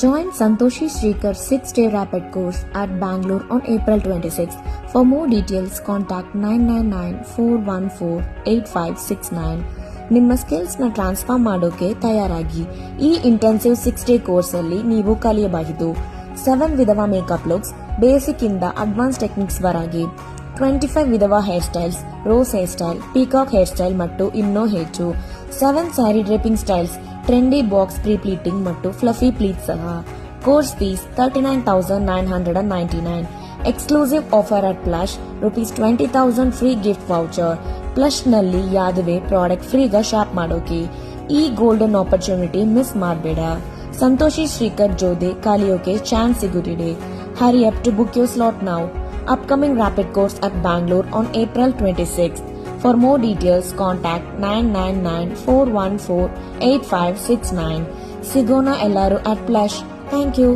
Join Santoshi Shrikar 6-day rapid course at Bangalore on April 26th. For more details, contact 999-414-8569. ನಿಮ್ಮ ಸ್ಕಿಲ್ಸ್ನ transform ಮಾಡೋಕೆ ತಯಾರಾಗಿ. ಈ intensive 6-ಡೇ ಕೋರ್ಸಲ್ಲಿ ನೀವು ಕಲಿಯಬಹುದು 7 ವಿಧವ ಮೇಕಪ್ ಲುಕ್ಸ್, ಬೇಸಿಕ್ ಇಂದ ಅಡ್ವಾನ್ಸ್ ಟೆಕ್ನಿಕ್ಸ್ ವರೆಗೆ 25 ವಿಧವ hair styles, rose hair style, peacock hair style ಮತ್ತು ಇನ್ನೂ ಹೆಚ್ಚು 7 sari draping styles, trendy box pre pleating ಮತ್ತು ಫ್ಲಫಿ ಪ್ಲೀಟ್ ಸಹ. Course fees 39,999. Exclusive offer at plus ₹20,000 free gift voucher. Plus ನಲ್ಲಿ ಯಾವುದೇ ಪ್ರಾಡಕ್ಟ್ ಫ್ರೀగా ಶಾಪ್ ಮಾಡೋಕೆ. ಈ ಗೋಲ್ಡನ್ ಆಪರ್ಚುನಿಟಿ ಮಿಸ್ ಮಾಡಬೇಡ. ಸಂತೋಷಿ ಶ್ರೀಕರ್ ಜೊತೆ ಕಲಿಯೋಕೆ ಚಾನ್ಸ್ ಸಿಗುತ್ತಿದೆ. Hurry up to book your slot now. Upcoming rapid course at Bangalore on April 26th. For more details, contact 999-414-8569. Sigona Ellaru at Plush. Thank you.